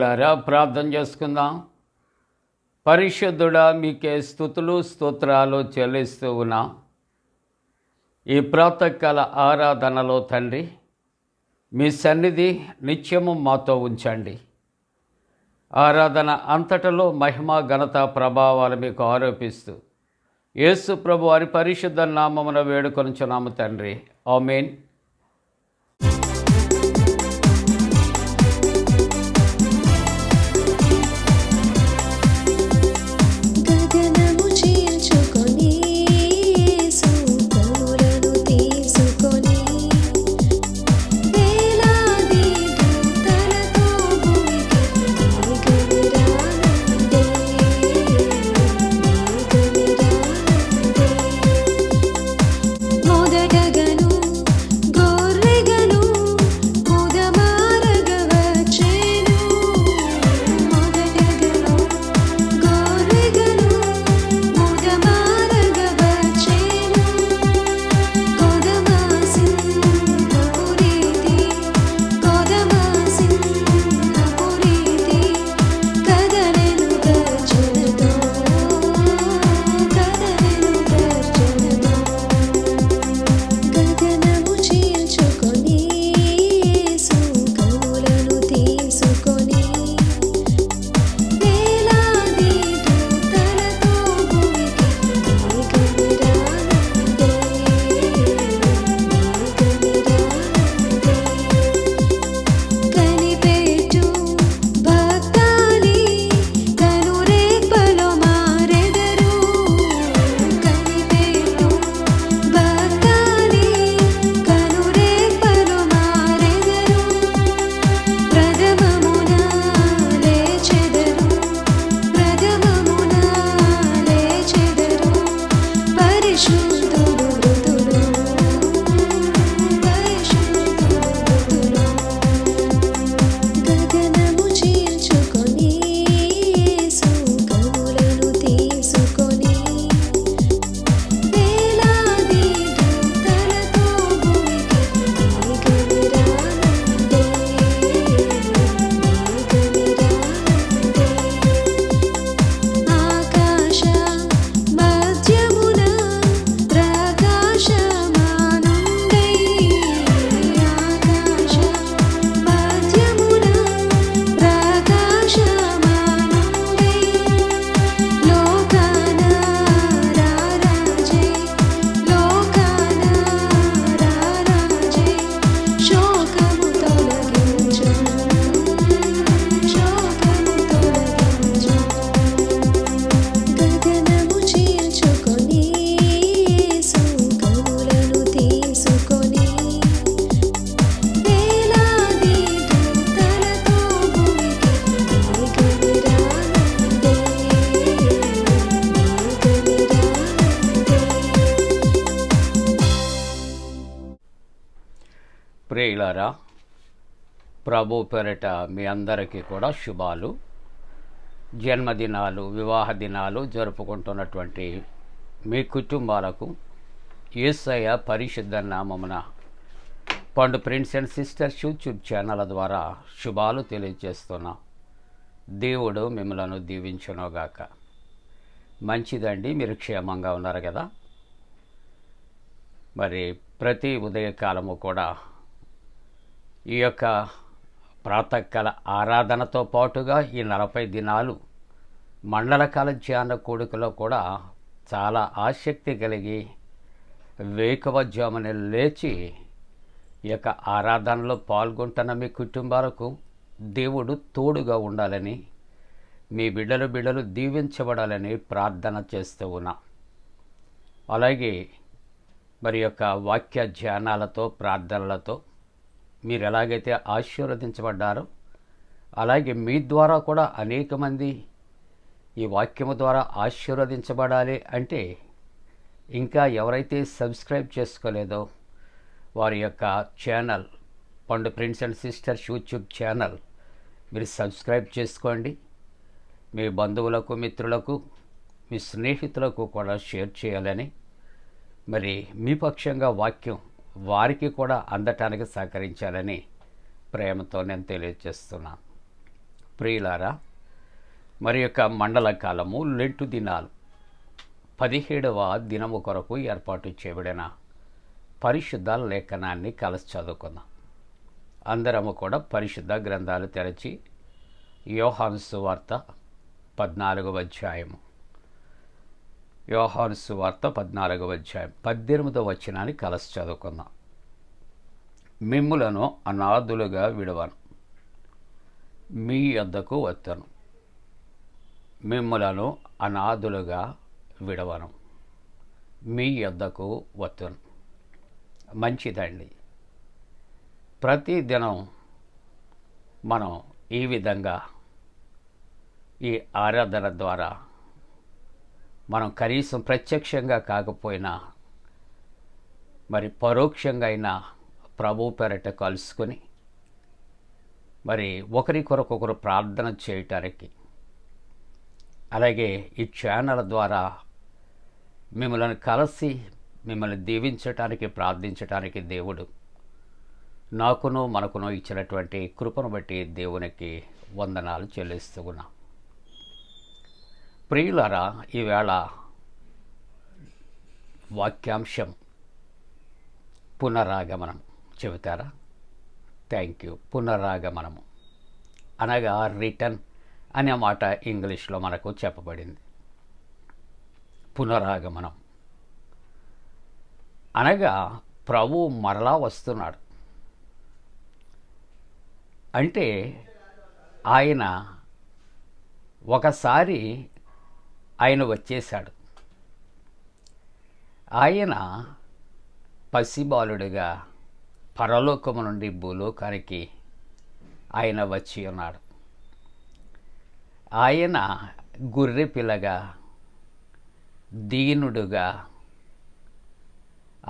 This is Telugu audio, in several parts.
ప్రియులారా, ప్రార్థన చేసుకుందాం. పరిశుద్ధుడా, మీకే స్తుతులు స్తోత్రాలు చెల్లిస్తూ ఉన్నాం. ఈ ప్రాతకాల ఆరాధనలో తండ్రి, మీ సన్నిధి నిత్యము మాతో ఉంచండి. ఆరాధన అంతటలో మహిమ ఘనత ప్రభావాలు మీకు ఆరోపిస్తూ యేసు ప్రభు వారి పరిశుద్ధ నామమున వేడుకొనుచున్నాము తండ్రి. ఆమేన్. ప్రియులారా, ప్రభు పేరిట మీ అందరికీ కూడా శుభాలు. జన్మదినాలు, వివాహ దినాలు జరుపుకుంటున్నటువంటి మీ కుటుంబాలకు యేసయ్య పరిశుద్ధ నామమున పండు prince and sisters YouTube channel ద్వారా శుభాలు తెలియజేస్తున్నాం. దేవుడు మిమ్మలను దీవించునుగాక. మంచిదండి, మీరు క్షేమంగా ఉన్నారు కదా. మరి ప్రతి ఉదయకాలము కూడా ఈ యొక్క ప్రాతకాల ఆరాధనతో పాటుగా ఈ 40 దినాలు మండలకాల ధ్యాన కూడికలో కూడా చాలా ఆసక్తి కలిగి వేకువజామున లేచి ఈ యొక్క ఆరాధనలో పాల్గొంటున్న మీ కుటుంబాలకు దేవుడు తోడుగా ఉండాలని, మీ బిడ్డలు దీవించబడాలని ప్రార్థన చేస్తూ ఉన్నా. అలాగే మరి యొక్క వాక్య ధ్యానాలతో, ప్రార్థనలతో మీరు ఎలాగైతే ఆశీర్వదించబడ్డారో అలాగే మీ ద్వారా కూడా అనేక మంది ఈ వాక్యము ద్వారా ఆశీర్వదించబడాలి అంటే ఇంకా ఎవరైతే సబ్స్క్రైబ్ చేసుకోలేదో వారి యొక్క ఛానల్ పండు prince and sisters YouTube channel మీరు సబ్స్క్రైబ్ చేసుకోండి. మీ బంధువులకు, మిత్రులకు, మీ స్నేహితులకు కూడా షేర్ చేయాలని, మరి మీ పక్షంగా వాక్యం వారికి కూడా అందటానికి సహకరించాలని ప్రేమతో నేను తెలియజేస్తున్నాను. ప్రియులారా, మరి యొక్క మండల కాలము లెంటు దినాలు 17వ దినము కొరకు ఏర్పాటు చేయబడిన పరిశుద్ధ లేఖనాన్ని కలిసి చదువుకుందాం. అందరము కూడా పరిశుద్ధ గ్రంథాలు తెరచి యోహాను సువార్త 14వ అధ్యాయము, యోహాను సువార్త 14వ అధ్యాయం 18వ వచనాన్ని కలిసి చదువుకుందాం. మిమ్ములను అనాథులుగా విడవను, మీ యొద్దకు వత్తను. మిమ్ములను అనాథులుగా విడవను, మీ యొద్దకు వత్తును. మంచిదండి. ప్రతిదినం మనం ఈ విధంగా ఈ ఆరాధన ద్వారా మనం కనీసం ప్రత్యక్షంగా కాకపోయినా మరి పరోక్షంగా అయినా ప్రభు పేరట కలుసుకొని మరి ఒకరి కొరకొకరు ప్రార్థన చేయటానికి, అలాగే ఈ ఛానల్ ద్వారా మిమ్మల్ని కలిసి మిమ్మల్ని దీవించటానికి, ప్రార్థించటానికి దేవుడు నాకును మనకును ఇచ్చినటువంటి కృపను బట్టి దేవునికి వందనాలు చెల్లిస్తూ ఉన్నాం. ప్రియులారా, ఈవేళ వాక్యాంశం పునరాగమనం చెబుతారా? Thank you. పునరాగమనము అనగా రిటర్న్ అనే మాట ఇంగ్లీష్లో మనకు చెప్పబడింది. పునరాగమనం అనగా ప్రభువు మరలా వస్తున్నాడు. అంటే ఆయన ఒకసారి వచ్చేశాడు. ఆయన పసిబాలుడిగా పరలోకము నుండి భూలోకానికి ఆయన వచ్చి ఉన్నాడు. ఆయన గొర్రె పిల్లగా, దీనుడుగా,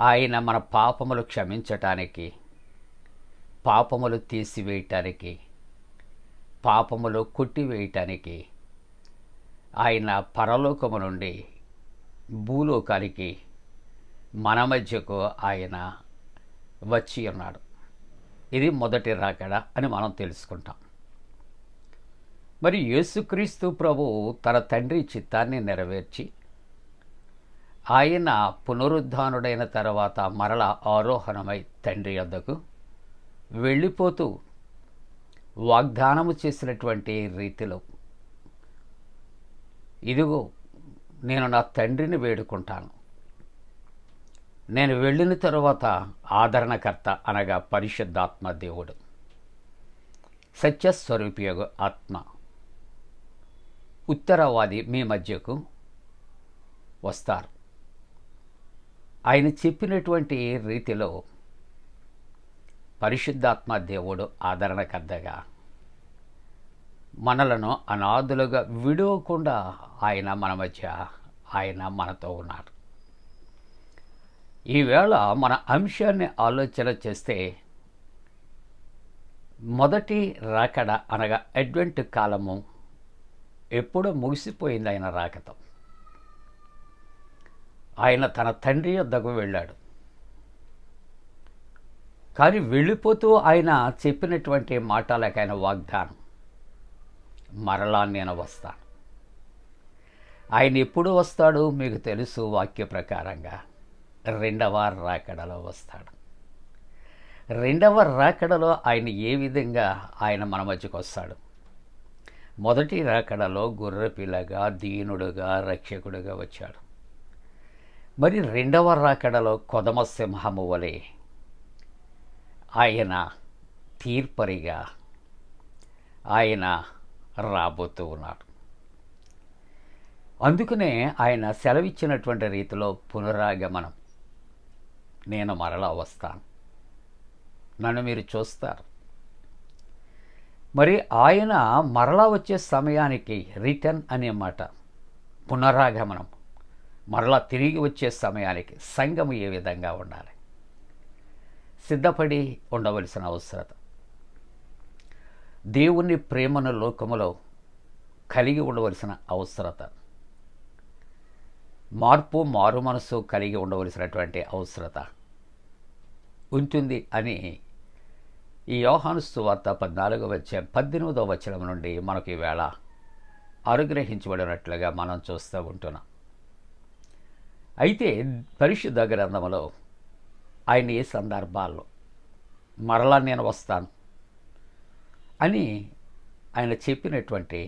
ఆయన మన పాపములు క్షమించటానికి, పాపములు తీసివేయటానికి, పాపములు కొట్టివేయటానికి ఆయన పరలోకము నుండి భూలోకానికి మన మధ్యకు ఆయన వచ్చి ఉన్నాడు. ఇది మొదటి రాకడ అని మనం తెలుసుకుంటాం. మరి యేసుక్రీస్తు ప్రభువు తన తండ్రి చిత్తాన్ని నెరవేర్చి ఆయన పునరుద్ధానుడైన తర్వాత మరల ఆరోహణమై తండ్రి యొద్దకు వెళ్ళిపోతూ వాగ్దానము చేసినటువంటి రీతిలో, ఇదిగో నేను నా తండ్రిని వేడుకుంటాను, నేను వెళ్ళిన తరువాత ఆదరణకర్త అనగా పరిశుద్ధాత్మ దేవుడు, సత్యస్వరూపియగు ఆత్మ, ఉత్తరవాది మీ మధ్యకు వస్తారు. ఆయన చెప్పినటువంటి రీతిలో పరిశుద్ధాత్మ దేవుడు ఆదరణకర్తగా మనలను అనాథులుగా విడవకుండా ఆయన మన మధ్య, ఆయన మనతో ఉన్నాడు. ఈవేళ మన అంశాన్ని ఆలోచన చేస్తే మొదటి రాకడ అనగా అడ్వెంట్ కాలము ఎప్పుడో ముగిసిపోయింది. ఆయన రాకతో ఆయన తన తండ్రి యొద్దకు వెళ్ళాడు. కానీ వెళ్ళిపోతూ ఆయన చెప్పినటువంటి మాటలకు ఆయన వాగ్దానం, మరలా నేను వస్తాను. ఆయన ఎప్పుడు వస్తాడు మీకు తెలుసు. వాక్య ప్రకారంగా రెండవ రాకడలో వస్తాడు. రెండవ రాకడలో ఆయన ఏ విధంగా ఆయన మన మధ్యకు వస్తాడు? మొదటి రాకడలో గొర్రెపిల్లగా, దీనుడుగా, రక్షకుడుగా వచ్చాడు. మరి రెండవ రాకడలో కొదమ సింహము వలె ఆయన తీర్పరిగా ఆయన రాబోతూ ఉన్నాడు. అందుకనే ఆయన సెలవిచ్చినటువంటి రీతిలో పునరాగమనం, నేను మరలా వస్తాను, నన్ను మీరు చూస్తారు. మరి ఆయన మరలా వచ్చే సమయానికి రిటర్న్ అనే మాట, పునరాగమనం, మరలా తిరిగి వచ్చే సమయానికి సంఘము ఏ విధంగా ఉండాలి? సిద్ధపడి ఉండవలసిన అవసరత, దేవుని ప్రేమను లోకములో కలిగి ఉండవలసిన అవసరత, మారు మనసు కలిగి ఉండవలసినటువంటి అవసరత ఉంటుంది అని ఈ యోహాను సువార్త 14వ అధ్యాయం 18వ వచనం నుండి మనకు ఈవేళ అనుగ్రహించబడినట్లుగా మనం చూస్తూ ఉంటున్నాం. అయితే పరిశుద్ధ గ్రంథంలో ఆయన ఏ సందర్భాల్లో మరలా నేను వస్తాను అని ఆయన చెప్పినటువంటి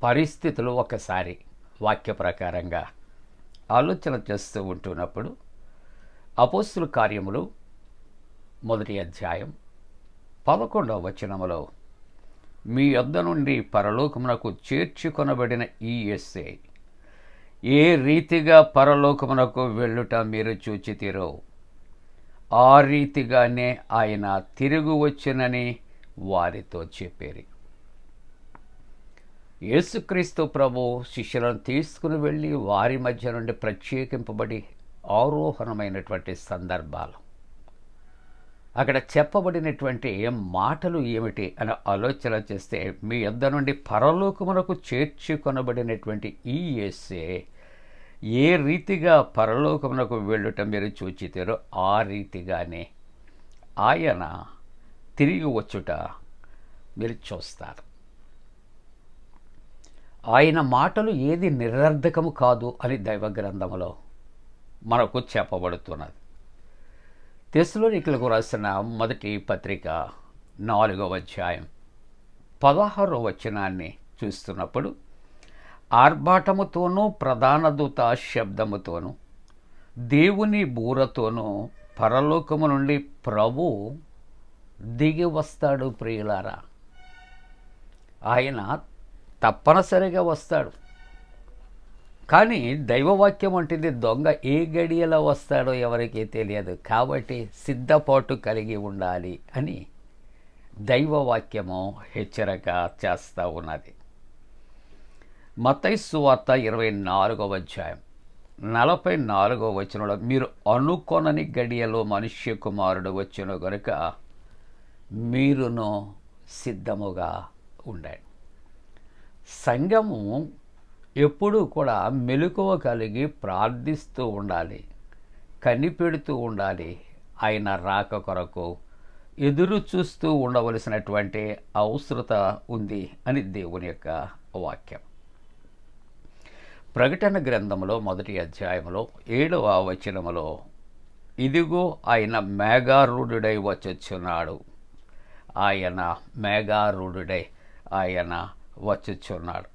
పరిస్థితులు ఒకసారి వాక్య ప్రకారంగా ఆలోచన చేస్తూ ఉంటున్నప్పుడు అపోస్తుల కార్యములు 1వ అధ్యాయం 11వ వచనములో మీ యొద్ద నుండి పరలోకమునకు చేర్చుకొనబడిన ఈ యేసే ఏ రీతిగా పరలోకమునకు వెళ్ళుట మీరు చూచితిరో ఆ రీతిగానే ఆయన తిరిగి వచ్చునని వారితో చెప్పారు. యేసుక్రీస్తు ప్రభు శిష్యులను తీసుకుని వెళ్ళి వారి మధ్య నుండి ప్రత్యేకింపబడి ఆరోహణమైనటువంటి సందర్భాలు, అక్కడ చెప్పబడినటువంటి మాటలు ఏమిటి అని ఆలోచన చేస్తే, మీ యొద్ద నుండి పరలోకమునకు చేర్చుకొనబడినటువంటి ఈ యేసే ఏ రీతిగా పరలోకమునకు వెళ్ళుట మీరు చూచితారో ఆ రీతిగానే ఆయన తిరిగి వచ్చుట మీరు చూస్తారు. ఆయన మాటలు ఏది నిరర్ధకము కాదు అని దైవ గ్రంథములో మనకు చెప్పబడుతున్నది. తెస్సలోనికీయులకు రాసిన మొదటి పత్రిక 4వ అధ్యాయం 16వ వచనాన్ని చూస్తున్నప్పుడు, ఆర్భాటముతోనూ ప్రధాన దూత శబ్దముతోనూ దేవుని బూరతోనూ పరలోకము నుండి ప్రభు దిగి వస్తాడు. ప్రియులారా, ఆయన తప్పనిసరిగా వస్తాడు. కానీ దైవవాక్యం అంటుంది దొంగ ఏ గడియలో వస్తాడో ఎవరికీ తెలియదు, కాబట్టి సిద్ధపాటు కలిగి ఉండాలి అని దైవవాక్యము హెచ్చరిక చేస్తూ ఉన్నది. మత్తయి సువార్త 24వ అధ్యాయం 44వ వచనంలో, మీరు అనుకొనని గడియలో మనుష్య కుమారుడు వచ్చును గనుక మీరును సిద్ధముగా ఉండండి. సంఘము ఎప్పుడూ కూడా మెలకువ కలిగి ప్రార్థిస్తూ ఉండాలి, కనిపెడుతూ ఉండాలి. ఆయన రాక కొరకు ఎదురు చూస్తూ ఉండవలసినటువంటి అవసరత ఉంది అని దేవుని యొక్క వాక్యం. ప్రకటన గ్రంథంలో 1వ అధ్యాయంలో 7వ వచనములో, ఇదిగో ఆయన మేఘారూఢుడై వచ్చుచున్నాడు, ఆయన మేఘారూఢుడై ఆయన వచ్చుచున్నాడు,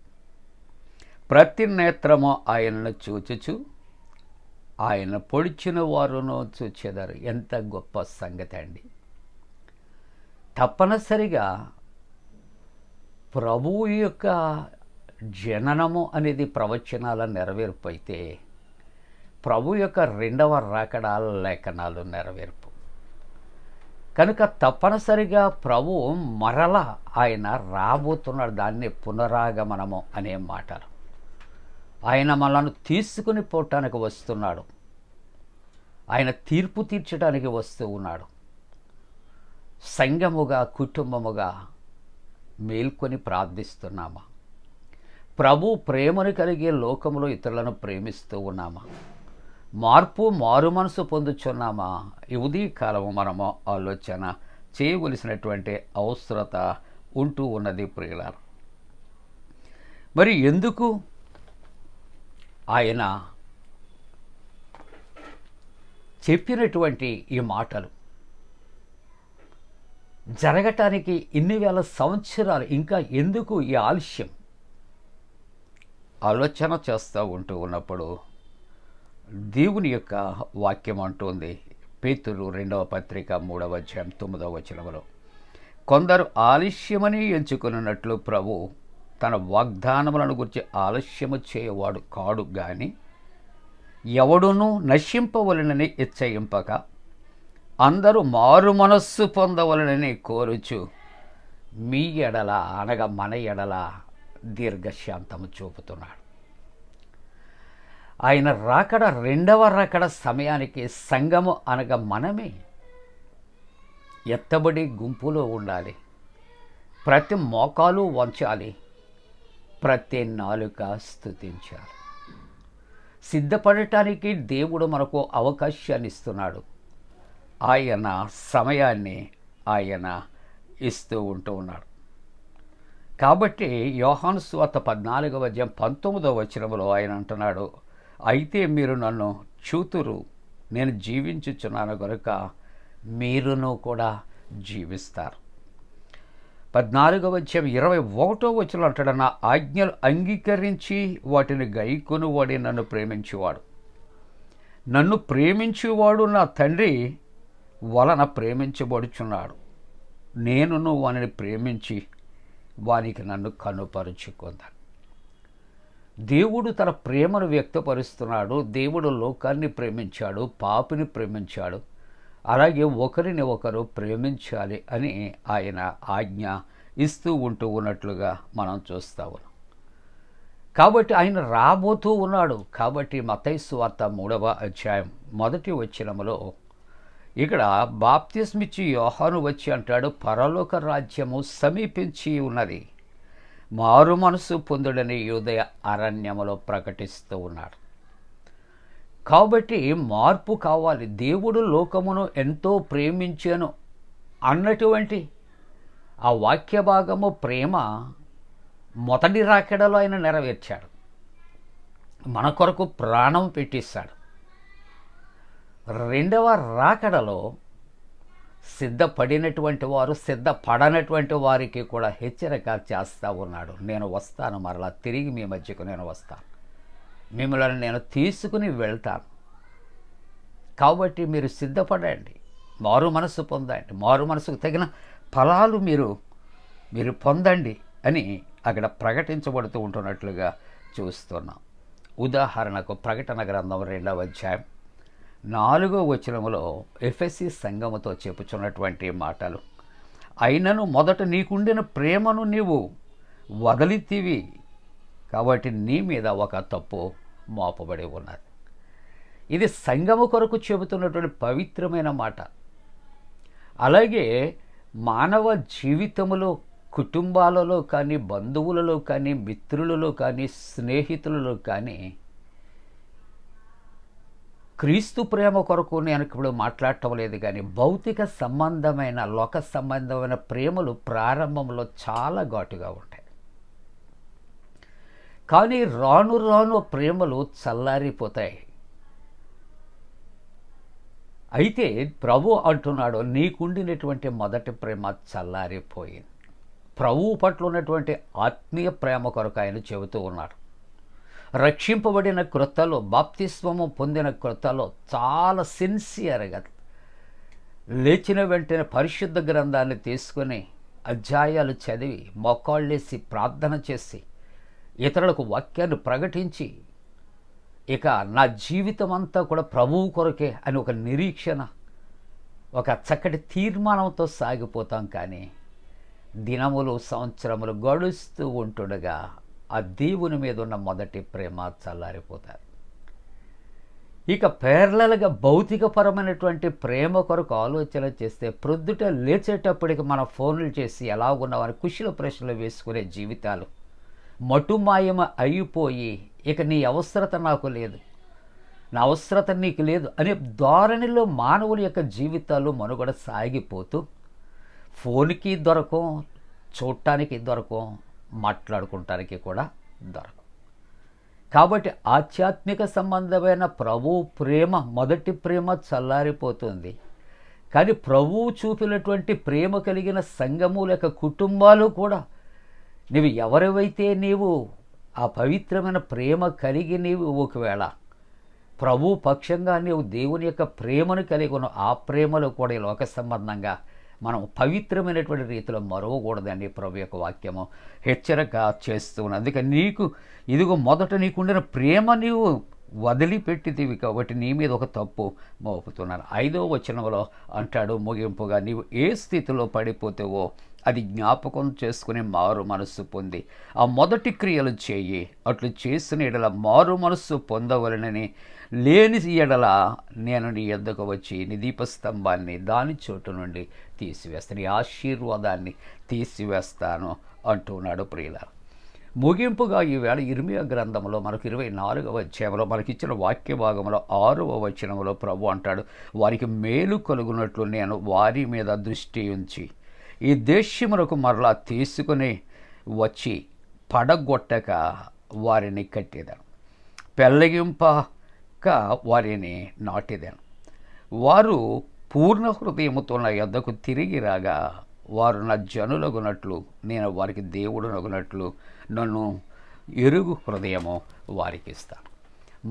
ప్రతి నేత్రము ఆయనను చూచుచు ఆయన పొడిచిన వారును చూచెదరు. ఎంత గొప్ప సంగతి అండి! తప్పనిసరిగా ప్రభువు యొక్క జననము అనేది ప్రవచనాల నెరవేర్పు అయితే, ప్రభు యొక్క రెండవ రాకడ లేఖనాలు నెరవేర్పు కనుక తప్పనిసరిగా ప్రభు మరల ఆయన రాబోతున్నాడు. దాన్ని పునరాగమనము అనే మాటలు. ఆయన మనల్ని తీసుకుని పోవటానికి వస్తున్నాడు. ఆయన తీర్పు తీర్చడానికి వస్తూ ఉన్నాడు. సంఘముగా కుటుంబముగా మేల్కొని ప్రార్థిస్తున్నామా? ప్రభు ప్రేమను కలిగే లోకములో ఇతరులను ప్రేమిస్తూ ఉన్నామా? మారు మనసు పొందుచున్నామా? ఈ ఉదయకాలము మనము ఆలోచన చేయవలసినటువంటి అవసరత ఉంటూ ఉన్నది ప్రియులారా. మరి ఎందుకు ఆయన చెప్పినటువంటి ఈ మాటలు జరగటానికి ఇన్ని వేల సంవత్సరాలు ఇంకా ఎందుకు ఈ ఆలస్యం? ఆలోచన చేస్తూ ఉంటూ ఉన్నప్పుడు దేవుని యొక్క వాక్యం అంటోంది, పేతురు 2వ పత్రిక 3వ అధ్యాయం 9వ వచనములో, కొందరు ఆలస్యమని ఎంచుకున్నట్లు ప్రభు తన వాగ్దానములను గురించి ఆలస్యము చేయవాడు కాడు గాని ఎవడునూ నశింపవలనని ఇచ్చయింపక అందరూ మారు మనస్సు పొందవలనని కోరుచు మీ ఎడల అనగా మన ఎడల దీర్ఘశాంతము చూపుతున్నాడు. ఆయన రాకడ రెండవ రాకడ సమయానికి సంఘము అనగా మనమే ఎత్తబడి గుంపులో ఉండాలి. ప్రతి మోకాలు వంచాలి, ప్రతి నాలుక స్తుతించాలి. సిద్ధపడటానికి దేవుడు మనకు అవకాశాన్ని ఇస్తున్నాడు. ఆయన సమయాన్ని ఆయన ఇస్తూ ఉంటూ ఉన్నాడు. కాబట్టి యోహాను సువార్త 14:19 ఆయన అంటున్నాడు, అయితే మీరు నన్ను చూతురు, నేను జీవించుచున్నాను గనుక మీరును కూడా జీవిస్తారు. 14:21 అంటాడు, నా ఆజ్ఞలు అంగీకరించి వాటిని గైకొను వాడి నన్ను ప్రేమించువాడు. నన్ను ప్రేమించువాడు నా తండ్రి వలన ప్రేమించబడుచున్నాడు, నేనును వానిని ప్రేమించి వానికి నన్ను కనుపరుచుకుందాను. దేవుడు తన ప్రేమను వ్యక్తపరుస్తున్నాడు. దేవుడు లోకాన్ని ప్రేమించాడు, పాపిని ప్రేమించాడు, అలాగే ఒకరిని ఒకరు ప్రేమించాలి అని ఆయన ఆజ్ఞ ఇస్తూ ఉంటూ ఉన్నట్లుగా మనం చూస్తా ఉన్నాం. కాబట్టి ఆయన రాబోతూ ఉన్నాడు. కాబట్టి మత్తయి సువార్త 3:1 ఇక్కడ బాప్తిస్మిచ్చి యోహాను వచ్చి అంటాడు, పరలోక రాజ్యము సమీపించి ఉన్నది, మారు మనసు పొందుడని యూదయ అరణ్యములో ప్రకటిస్తూ ఉన్నాడు. కాబట్టి మార్పు కావాలి. దేవుడు లోకమును ఎంతో ప్రేమించాను అన్నటువంటి ఆ వాక్య భాగము ప్రేమ మొదటి రాకడలో ఆయన నెరవేర్చాడు. మన కొరకు ప్రాణం పెట్టిస్తాడు. రెండవ రాకడలో సిద్ధపడినటువంటి వారు, సిద్ధపడనటువంటి వారికి కూడా హెచ్చరిక చేస్తూ ఉన్నాడు. నేను వస్తాను, మరలా తిరిగి మీ మధ్యకు నేను వస్తాను, మిమ్మల్ని నేను తీసుకుని వెళ్తాను. కాబట్టి మీరు సిద్ధపడండి, మారు మనసు పొందండి, మారు మనసుకు తగిన ఫలాలు మీరు పొందండి అని అక్కడ ప్రకటించబడుతూ ఉంటున్నట్లుగా చూస్తున్నాం. ఉదాహరణకు ప్రకటన గ్రంథం 2:4 ఎఫెసీ సంఘముతో చెప్పుచున్నటువంటి మాటలు, అయినను మొదట నీకుండిన ప్రేమను నీవు వదిలితివి, కాబట్టి నీ మీద ఒక తప్పు మోపబడి ఉన్నది. ఇది సంఘము కొరకు చెబుతున్నటువంటి పవిత్రమైన మాట. అలాగే మానవ జీవితములో, కుటుంబాలలో కానీ, బంధువులలో కానీ, మిత్రులలో కానీ, స్నేహితులలో కానీ క్రీస్తు ప్రేమ కొరకు నేను ఇప్పుడు మాట్లాడటం లేదు, కానీ భౌతిక సంబంధమైన, లోక సంబంధమైన ప్రేమలు ప్రారంభంలో చాలా ఘాటుగా ఉంటాయి. కానీ రాను రాను ప్రేమలు చల్లారిపోతాయి. అయితే ప్రభు అంటున్నాడు, నీకుండినటువంటి మొదటి ప్రేమ చల్లారిపోయింది. ప్రభువు పట్ల ఉన్నటువంటి ఆత్మీయ ప్రేమ కొరకు ఆయన చెబుతూ ఉన్నాడు. రక్షింపబడిన క్రొత్తలో, బాప్తిస్మము పొందిన క్రొత్తలో చాలా సిన్సియర్గా లేచిన వెంటనే పరిశుద్ధ గ్రంథాన్ని తీసుకొని అధ్యాయాలు చదివి మోకాళ్ళేసి ప్రార్థన చేసి ఇతరులకు వాక్యాన్ని ప్రకటించి, ఇక నా జీవితం అంతా కూడా ప్రభువు కొరకే అని ఒక నిరీక్షణ, ఒక చక్కటి తీర్మానంతో సాగిపోతాం. కానీ దినములు, సంవత్సరములు గడుస్తూ ఉంటుండగా ఆ దేవుని మీద ఉన్న మొదటి ప్రేమ చల్లారిపోతారు. ఇక పేర్లలుగా భౌతికపరమైనటువంటి ప్రేమ కొరకు ఆలోచన చేస్తే ప్రొద్దుట లేచేటప్పటికి మన ఫోన్లు చేసి ఎలా ఉన్నామని కుశల ప్రశ్నలు వేసుకునే జీవితాలు మటుమాయమ అయిపోయి, ఇక నీ అవసరత నాకు లేదు, నా అవసరత నీకు లేదు అనే ధోరణిలో మానవుల యొక్క జీవితాలు మనుగడ సాగిపోతూ ఫోన్కి దొరకం, చూడటానికి దొరకం, మాట్లాడుకుంటానికి కూడా దొరకం. కాబట్టి ఆధ్యాత్మిక సంబంధమైన ప్రభువు ప్రేమ, మొదటి ప్రేమ చల్లారిపోతుంది. కానీ ప్రభువు చూపినటువంటి ప్రేమ కలిగిన సంఘము లేక కుటుంబాలు కూడా, నీవు ఎవరివైతే నీవు ఆ పవిత్రమైన ప్రేమ కలిగి నీవు ఒకవేళ ప్రభు పక్షంగా నీవు దేవుని యొక్క ప్రేమను కలిగి ఉన్న ఆ ప్రేమలో కూడా ఈ లోక సంబంధంగా మనం పవిత్రమైనటువంటి రీతిలో మరవకూడదని ప్రభు యొక్క వాక్యము హెచ్చరిక చేస్తూ ఉన్నది. అందుకని ఇదిగో మొదట నీకుండిన ప్రేమ నీవు వదిలిపెట్టితివి కాబట్టి నీ మీద ఒక తప్పు మోపుతున్నాను. 5వ వచనంలో అంటాడు ముగింపుగా, నీవు ఏ స్థితిలో పడిపోతావో అది జ్ఞాపకం చేసుకుని మారు మనస్సు పొంది ఆ మొదటి క్రియలు చేయి, అట్లు చేసిన ఎడల మారు మనస్సు పొందవలనని, లేని ఎడల నేను నీ యొద్దకు వచ్చి నీ దీపస్తంభాన్ని దాని చోటు నుండి తీసివేస్తాను, నీ ఆశీర్వాదాన్ని తీసివేస్తాను అంటున్నాడు. ప్రియులారా, ముగింపుగా ఈవేళ ఇర్మియా గ్రంథంలో మనకు 24వ అధ్యాయంలో మనకిచ్చిన వాక్య భాగంలో 6వ వచనంలో ప్రభు అంటాడు, వారికి మేలు కలుగునట్లు నేను వారి మీద దృష్టి ఉంచి ఈ దేశమునకు మరలా తీసుకుని వచ్చి పడగొట్టక వారిని కట్టేదాను, పెళ్ళగింపక వారిని నాటేదాను. వారు పూర్ణ హృదయముతో నా యొద్దకు తిరిగి రాగా వారు నా జనులగునట్లు నేను వారికి దేవుడునగునట్లు నన్ను ఎరుగు హృదయము వారికి ఇస్తాను.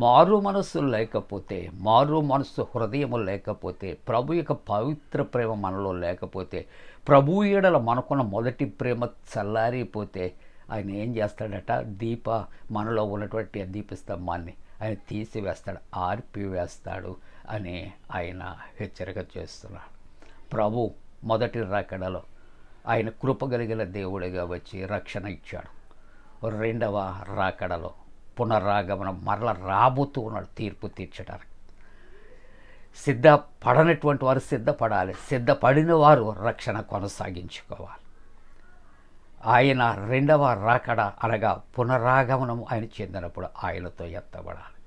మారు మనస్సు లేకపోతే, మారు మనస్సు హృదయము లేకపోతే, ప్రభు యొక్క పవిత్ర ప్రేమ మనలో లేకపోతే, ప్రభు ఎడల మనకున్న మొదటి ప్రేమ చల్లారిపోతే ఆయన ఏం చేస్తాడట, మనలో ఉన్నటువంటి దీపస్తంభాన్ని ఆయన తీసివేస్తాడు, ఆర్పివేస్తాడు అని ఆయన హెచ్చరిక చేస్తున్నాడు. ప్రభు మొదటి రాకడలో ఆయన కృపగలిగిన దేవుడిగా వచ్చి రక్షణ ఇచ్చాడు. రెండవ రాకడలో పునరాగమనం మరల రాబోతూ ఉన్నాడు తీర్పు తీర్చడానికి. సిద్ధపడనటువంటి వారు సిద్ధపడాలి, సిద్ధపడిన వారు రక్షణ కొనసాగించుకోవాలి. ఆయన రెండవ రాకడ అనగా పునరాగమనం ఆయన చెందినప్పుడు ఆయనతో ఎత్తబడాలి.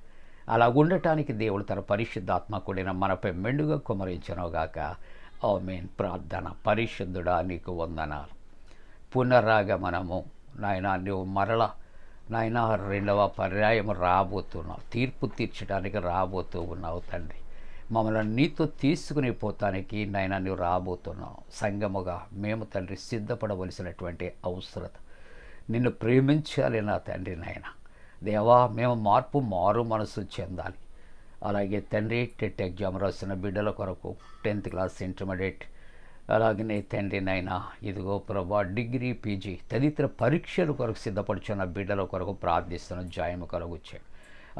అలా ఉండటానికి దేవుడు తన పరిశుద్ధాత్మ కూడిన మనపై మెండుగా కుమరించనుగాక. ఆమేన్. ప్రార్థన. పరిశుద్ధుడా నీకు వందనాలు. పునరాగమనము నాయన, నువ్వు మరల నాయన రెండవ పర్యాయం రాబోతున్నావు, తీర్పు తీర్చడానికి రాబోతూ ఉన్నావు తండ్రి. మమ్మల్ని నీతో తీసుకుని పోతానికి నాయన నువ్వు రాబోతున్నావు. సంగముగా మేము తండ్రి సిద్ధపడవలసినటువంటి అవసరత, నిన్ను ప్రేమించాలి నా తండ్రి. నాయన దేవా, మేము మారు మనసు చెందాలి. అలాగే తండ్రి టెట్ ఎగ్జామ్ రాసిన బిడ్డల కొరకు, 10th క్లాస్ ఇంటర్మీడియట్, అలాగనే తండ్రి నాయన ఇదిగో ప్రభా డిగ్రీ పీజీ తదితర పరీక్షల కొరకు సిద్ధపడుచున్న బిడ్డల కొరకు ప్రార్థిస్తున్న జాయము కలుగు చేయండి.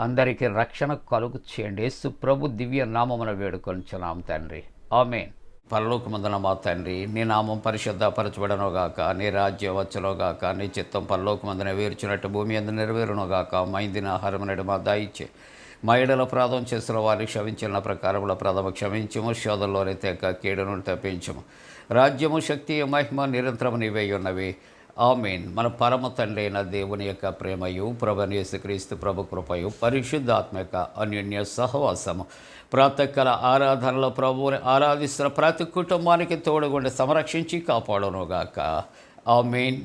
అందరికీ రక్షణ కలుగు చేయండి. యేసు ప్రభు దివ్య నామమున వేడుకొంచున్నాం తండ్రి. ఆమేన్. పరలోకమందున మా తండ్రి, నీ నామం పరిశుద్ధపరచబడనుగాక, నీ రాజ్యం వచ్చునుగాక, నీ చిత్తం పరలోకమందున వేర్చినట్టు భూమి అందు నెరవేరునుగాక. మా ఇందిన ఆహారం నేడు మా దయచే, మా ఎడల అపరాధం చేసిన వారికి క్షమించిన ప్రకారముల అపరాధము క్షమించము, శోధనలోని తెక కీడును తప్పించము. రాజ్యము, శక్తి, మహిమ నిరంతరము నీవే ఉన్నవి. ఆమేన్. మన పరమ తండ్రి అయిన దేవుని యొక్క ప్రేమయు, ప్రభువైన యేసుక్రీస్తు ప్రభు కృపయు, పరిశుద్ధాత్మ యొక్క అన్యోన్య సహవాసము ప్రాతకాల ఆరాధనలో ప్రభువుని ఆరాధిస్తున్న ప్రతి కుటుంబానికి తోడుగుండి సంరక్షించి కాపాడునుగాక. ఆమేన్.